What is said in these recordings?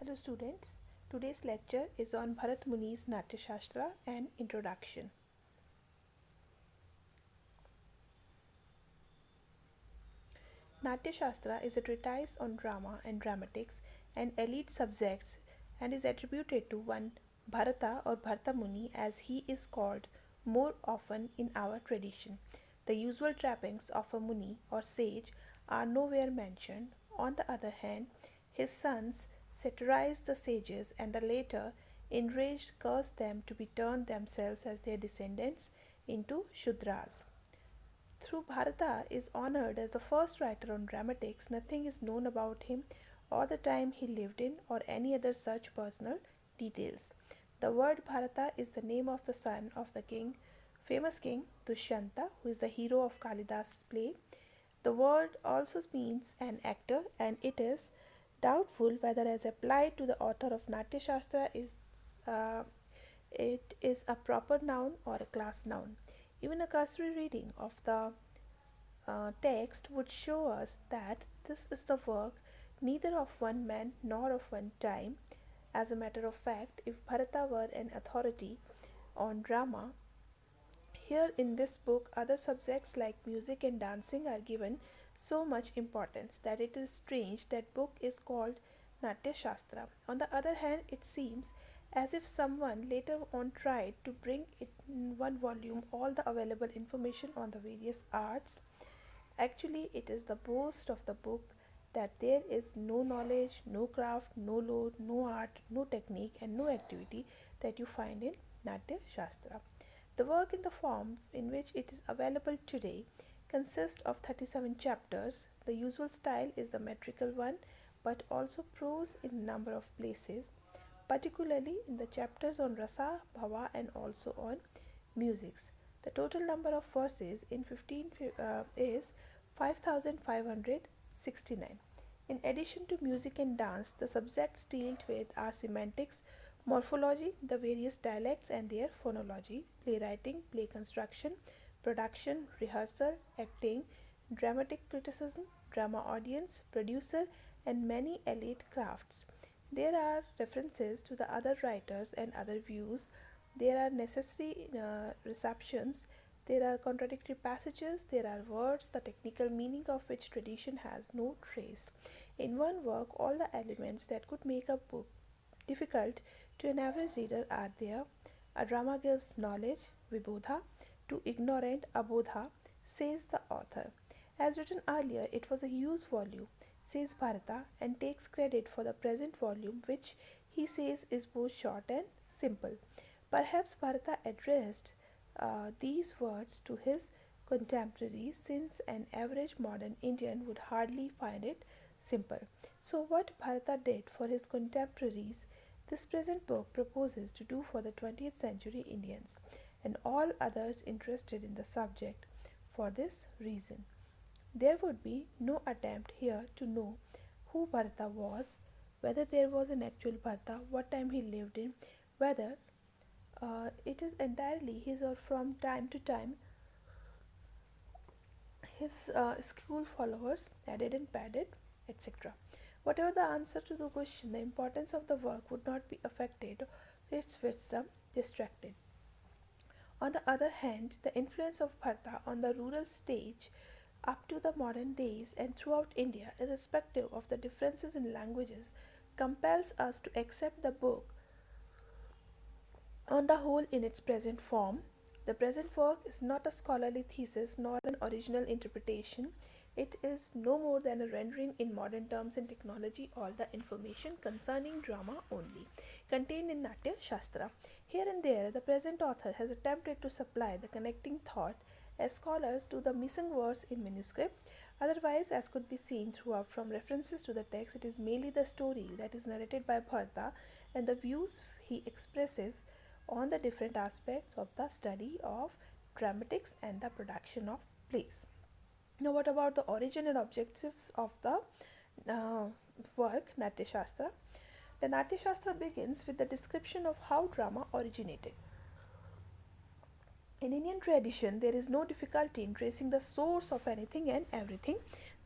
Hello students, today's lecture is on Bharat Muni's Natyashastra and Introduction. Natyashastra is a treatise on drama and dramatics and elite subjects and is attributed to one Bharata or Bharata Muni as he is called more often in our tradition. The usual trappings of a Muni or sage are nowhere mentioned. On the other hand, his sons satirized the sages and the latter, enraged, cursed them to be turned themselves as their descendants into Shudras. Through Bharata is honored as the first writer on dramatics, nothing is known about him or the time he lived in or any other such personal details. The word Bharata is the name of the son of the famous king Dushyanta, who is the hero of Kalidas' play. The word also means an actor, and it is doubtful whether, as applied to the author of Natyashastra, uh, it is a proper noun or a class noun. Even a cursory reading of the text would show us that this is the work neither of one man nor of one time. As a matter of fact, if Bharata were an authority on drama, here in this book other subjects like music and dancing are given so much importance that it is strange that book is called Natya Shastra. On the other hand, it seems as if someone later on tried to bring it in one volume all the available information on the various arts. Actually, it is the boast of the book that there is no knowledge, no craft, no lore, no art, no technique, and no activity that you find in Natya Shastra. The work in the form in which it is available today consists of 37 chapters. The usual style is the metrical one, but also prose in a number of places, particularly in the chapters on rasa, bhava, and also on musics. The total number of verses in 15 is 5569. In addition to music and dance, the subjects dealt with are semantics, morphology, the various dialects and their phonology, playwriting, play construction, production, rehearsal, acting, dramatic criticism, drama audience, producer, and many elite crafts. There are references to the other writers and other views. There are necessary receptions. There are contradictory passages. There are words, the technical meaning of which tradition has no trace. In one work, all the elements that could make a book difficult to an average reader are there. A drama gives knowledge, vibodha, to ignorant, abodha, says the author. As written earlier, it was a huge volume, says Bharata, and takes credit for the present volume, which he says is both short and simple. Perhaps Bharata addressed these words to his contemporaries, since an average modern Indian would hardly find it simple. So, what Bharata did for his contemporaries, this present book proposes to do for the 20th century Indians and all others interested in the subject. For this reason, there would be no attempt here to know who Bharata was, whether there was an actual Bharata, what time he lived in, whether it is entirely his or from time to time his school followers added and padded, etc. Whatever the answer to the question, the importance of the work would not be affected, its wisdom distracted. On the other hand, the influence of Bharata on the rural stage up to the modern days and throughout India, irrespective of the differences in languages, compels us to accept the book on the whole in its present form. The present work is not a scholarly thesis nor an original interpretation. It is no more than a rendering in modern terms and technology all the information concerning drama only, contained in Natya Shastra. Here and there, the present author has attempted to supply the connecting thought as scholars do the missing words in manuscript. Otherwise, as could be seen throughout from references to the text, it is merely the story that is narrated by Bharata and the views he expresses on the different aspects of the study of dramatics and the production of plays. Now, what about the origin and objectives of the uh, work Natyashastra? The Natyashastra begins with the description of how drama originated. In Indian tradition, there is no difficulty in tracing the source of anything and everything.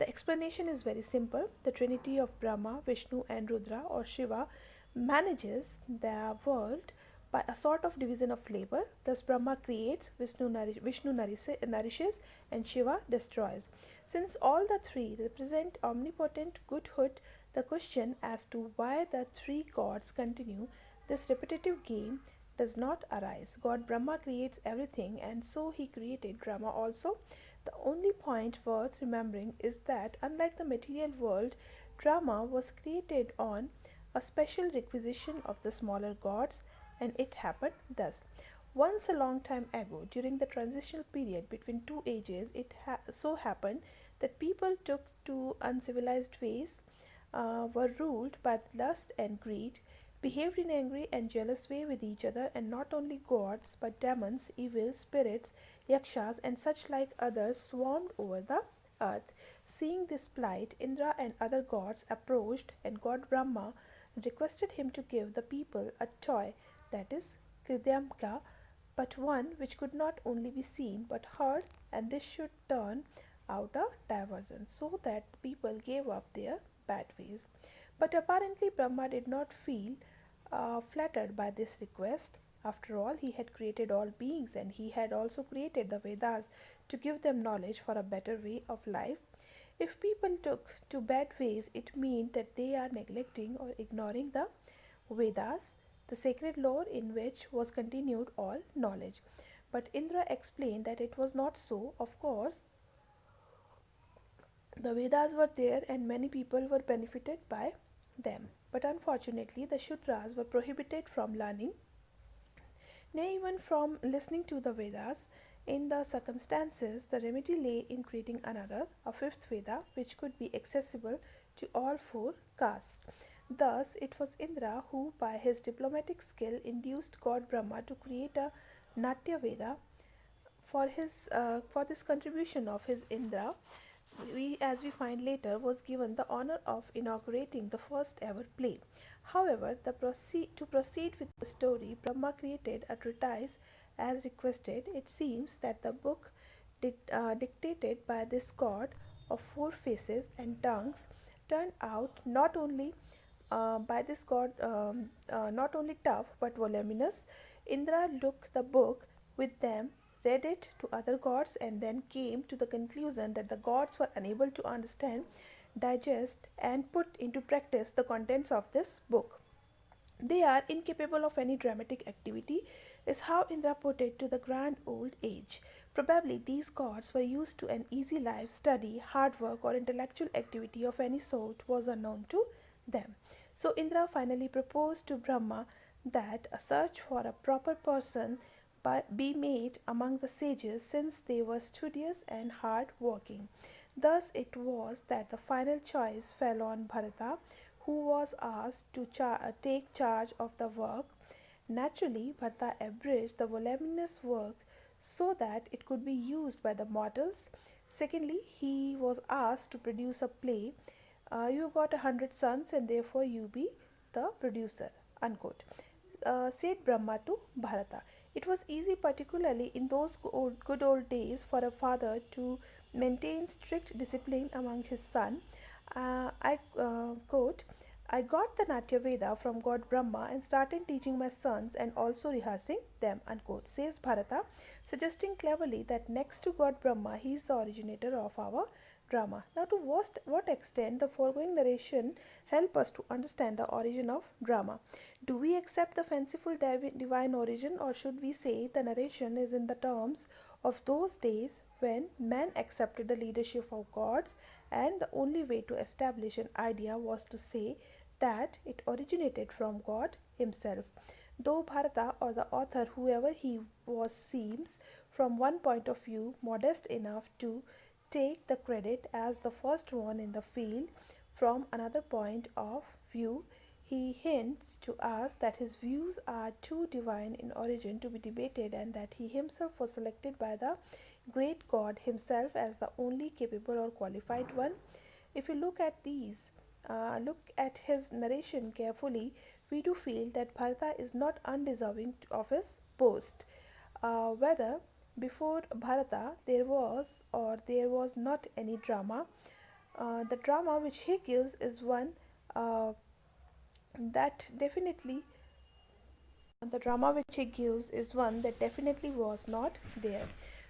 The explanation is very simple. The trinity of Brahma, Vishnu, and Rudra or Shiva manages the world by a sort of division of labor. Thus, Brahma creates, Vishnu nourishes, and Shiva destroys. Since all the three represent omnipotent goodhood, the question as to why the three gods continue this repetitive game does not arise. God Brahma creates everything, and so he created drama also. The only point worth remembering is that, unlike the material world, drama was created on a special requisition of the smaller gods, and it happened thus. Once a long time ago, during the transitional period between two ages, it so happened that people took to uncivilized ways, were ruled by lust and greed, behaved in angry and jealous way with each other, and not only gods but demons, evil spirits, yakshas, and such like others swarmed over the earth. Seeing this plight, Indra and other gods approached, and God Brahma requested him to give the people a toy, that is, Kridyamka, but one which could not only be seen but heard, and this should turn out a diversion, so that the people gave up their bad ways. But apparently, Brahma did not feel flattered by this request. After all, he had created all beings, and he had also created the Vedas to give them knowledge for a better way of life. If people took to bad ways, it meant that they are neglecting or ignoring the Vedas, the sacred lore in which was continued all knowledge. But Indra explained that it was not so. Of course, the Vedas were there and many people were benefited by them. But unfortunately, the Shudras were prohibited from learning, nay, even from listening to the Vedas. In the circumstances, the remedy lay in creating another, a fifth Veda, which could be accessible to all four castes. Thus, it was Indra who, by his diplomatic skill, induced God Brahma to create a Natya Veda. For this contribution of his Indra, as we find later, was given the honor of inaugurating the first ever play. However, to proceed with the story, Brahma created a treatise as requested. It seems that the book dictated by this god of four faces and tongues turned out not only tough but voluminous. Indra looked the book with them, read it to other gods, and then came to the conclusion that the gods were unable to understand, digest, and put into practice the contents of this book. They are incapable of any dramatic activity, is how Indra put it to the grand old age. Probably these gods were used to an easy life, study, hard work, or intellectual activity of any sort was unknown to them. So Indra finally proposed to Brahma that a search for a proper person be made among the sages, since they were studious and hard working. Thus it was that the final choice fell on Bharata, who was asked to take charge of the work. Naturally, Bharata abridged the voluminous work so that it could be used by the mortals. Secondly, he was asked to produce a play. You got 100 sons, and therefore you be the producer. Unquote. Said Brahma to Bharata. It was easy, particularly in those good old days, for a father to maintain strict discipline among his son. I quote, I got the Natya Veda from God Brahma and started teaching my sons and also rehearsing them, unquote, says Bharata, suggesting cleverly that next to God Brahma, he is the originator of our drama. Now, to what extent the foregoing narration help us to understand the origin of drama? Do we accept the fanciful divine origin, or should we say the narration is in the terms of those days when men accepted the leadership of gods, and the only way to establish an idea was to say that it originated from God himself? Though Bharata, or the author, whoever he was, seems from one point of view modest enough to take the credit as the first one in the field, from another point of view he hints to us that his views are too divine in origin to be debated, and that he himself was selected by the great God himself as the only capable or qualified one. If you look at his narration carefully, we do feel that Bharata is not undeserving of his boast. Whether before Bharata there was or there was not any drama, The drama which he gives is one uh, that definitely the drama which he gives is one that definitely was not there.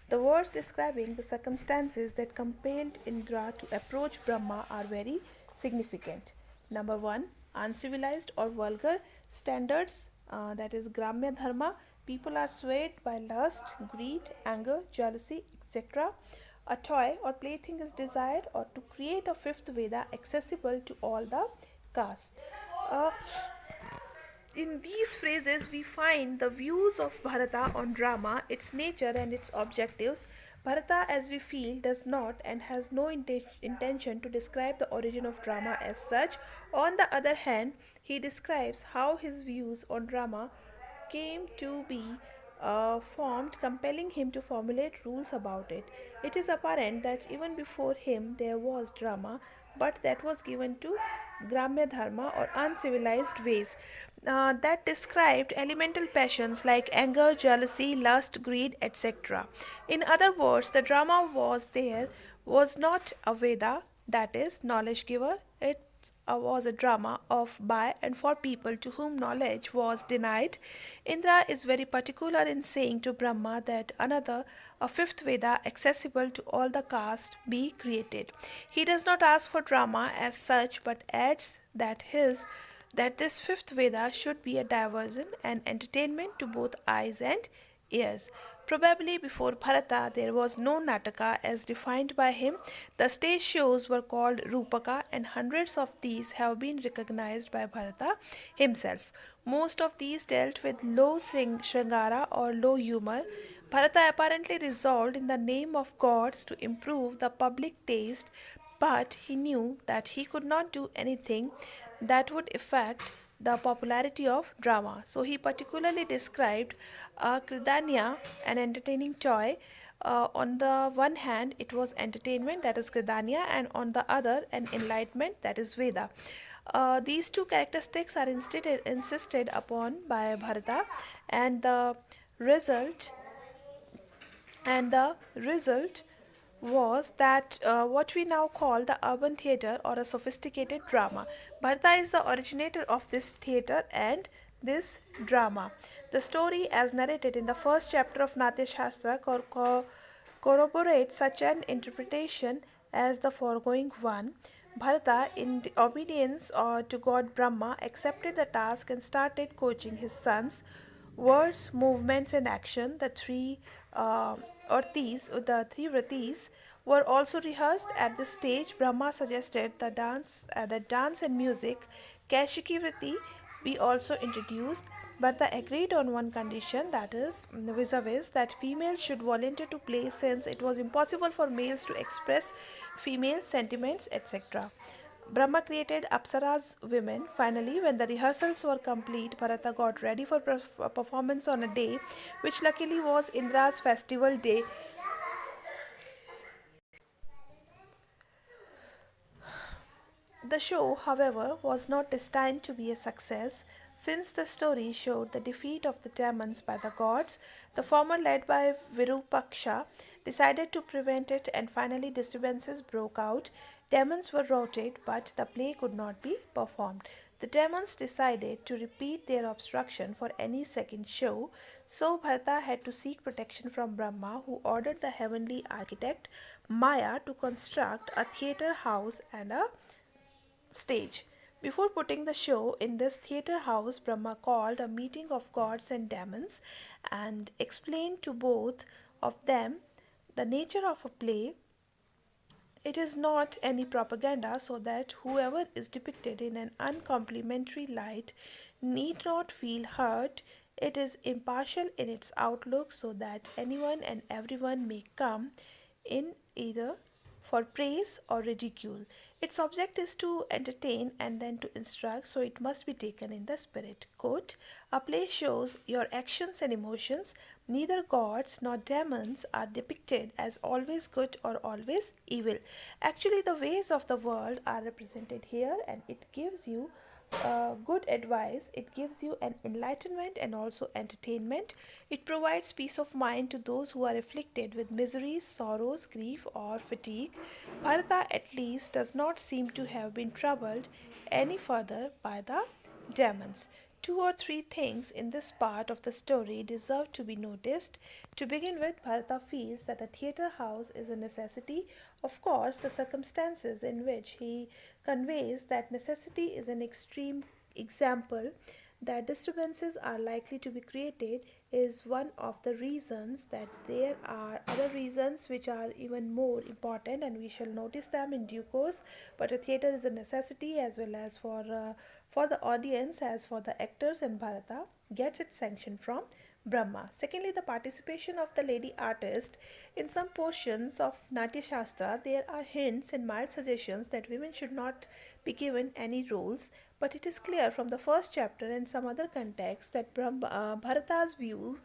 The words describing the circumstances that compelled Indra to approach Brahma are very significant. Number one, uncivilized or vulgar standards, that is Gramya Dharma. People are swayed by lust, greed, anger, jealousy, etc. A toy or plaything is desired, or to create a fifth Veda accessible to all the castes. Uh, in these phrases, we find the views of Bharata on drama, its nature, and its objectives. Bharata, as we feel, does not and has no intention to describe the origin of drama as such. On the other hand, he describes how his views on drama came to be formed, compelling him to formulate rules about it. It is apparent that even before him there was drama, but that was given to Gramya Dharma or uncivilized ways that described elemental passions like anger, jealousy, lust, greed, etc. In other words, the drama was there was not a Veda, that is, knowledge giver. It was a drama of by and for people to whom knowledge was denied. Indra is very particular in saying to Brahma that another, a fifth Veda accessible to all the caste, be created. He does not ask for drama as such, but adds that this fifth Veda should be a diversion and entertainment to both eyes and ears. Probably before Bharata, there was no Nataka as defined by him. The stage shows were called Rupaka, and hundreds of these have been recognized by Bharata himself. Most of these dealt with low Shringara or low humor. Bharata apparently resolved in the name of gods to improve the public taste, but he knew that he could not do anything that would affect the popularity of drama. So he particularly described Kridania, an entertaining toy. On the one hand, it was entertainment, that is Kridania, and on the other, an enlightenment, that is Veda. These two characteristics are insisted upon by Bharata, and result the result was that what we now call the urban theatre or a sophisticated drama. Bharata is the originator of this theatre and this drama. The story, as narrated in the first chapter of Natyashastra, corroborates such an interpretation as the foregoing one. Bharata, in obedience to God Brahma, accepted the task and started coaching his sons. Words, movements, and action, uh, the three vratis, were also rehearsed at this stage. Brahma suggested that dance and music, Kashiki Vriti, be also introduced, but they agreed on one condition, that is, vis-a-vis, that females should volunteer to play since it was impossible for males to express female sentiments, etc. Brahma created Apsara's women. Finally, when the rehearsals were complete, Bharata got ready for performance on a day which luckily was Indra's festival day. The show, however, was not destined to be a success. Since the story showed the defeat of the demons by the gods, the former, led by Virupaksha, decided to prevent it, and finally disturbances broke out. Demons were routed, but the play could not be performed. The demons decided to repeat their obstruction for any second show, so Bharata had to seek protection from Brahma, who ordered the heavenly architect Maya to construct a theatre house and a stage. Before putting the show in this theatre house, Brahma called a meeting of gods and demons and explained to both of them the nature of a play. It is not any propaganda, so that whoever is depicted in an uncomplimentary light need not feel hurt. It is impartial in its outlook, so that anyone and everyone may come in either for praise or ridicule. Its object is to entertain and then to instruct, so it must be taken in the spirit. Quote, a play shows your actions and emotions. Neither gods nor demons are depicted as always good or always evil. Actually, the ways of the world are represented here, and it gives you good advice. It gives you an enlightenment and also entertainment. It provides peace of mind to those who are afflicted with miseries, sorrows, grief, or fatigue. Bharata, at least, does not seem to have been troubled any further by the demons. Two or three things in this part of the story deserve to be noticed. To begin with, Bharata feels that the theatre house is a necessity. Of course, the circumstances in which he conveys that necessity is an extreme example that disturbances are likely to be created is one of the reasons. That there are other reasons which are even more important, and we shall notice them in due course. But a theatre is a necessity as well as for the audience as for the actors, and Bharata gets its sanction from Brahma. Secondly, the participation of the lady artist. In some portions of Natyashastra, there are hints and mild suggestions that women should not be given any roles, but it is clear from the first chapter and some other contexts that Bharata's view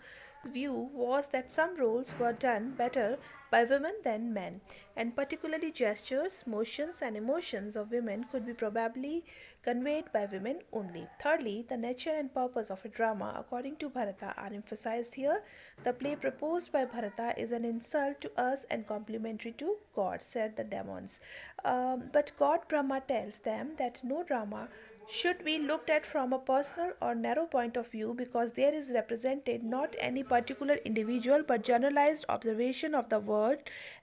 was that some roles were done better by women than men, and particularly gestures, motions, and emotions of women could be probably conveyed by women only. Thirdly, the nature and purpose of a drama, according to Bharata, are emphasized here. The play proposed by Bharata is an insult to us and complimentary to God, said the demons. But God Brahma tells them that no drama should be looked at from a personal or narrow point of view, because there is represented not any particular individual but generalized observation of the world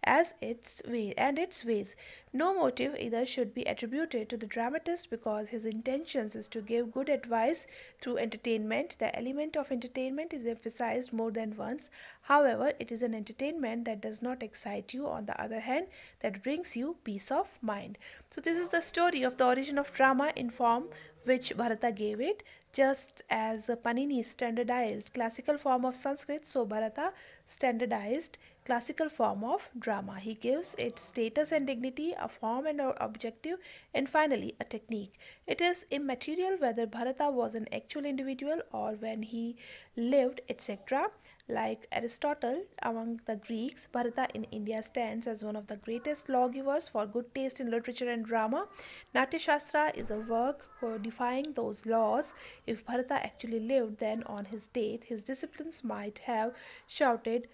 as its way and its ways. No motive either should be attributed to the dramatist, because his intentions is to give good advice through entertainment. The element of entertainment is emphasized more than once. However, it is an entertainment that does not excite you, on the other hand, that brings you peace of mind. So this is the story of the origin of drama in form which Bharata gave it. Just as Panini standardized classical form of Sanskrit, so Bharata standardized classical form of drama. He gives it status and dignity, a form and an objective, and finally a technique. It is immaterial whether Bharata was an actual individual or when he lived, etc. Like Aristotle among the Greeks, Bharata in India stands as one of the greatest lawgivers for good taste in literature and drama. Natyashastra is a work codifying those laws. If Bharata actually lived, then on his death, his disciples might have shouted,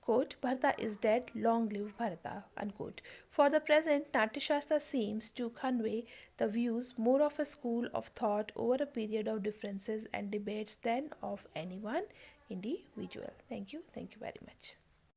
quote, Bharata is dead, long live Bharata, unquote. For the present, Natyashastra seems to convey the views more of a school of thought over a period of differences and debates than of any one individual. Thank you very much.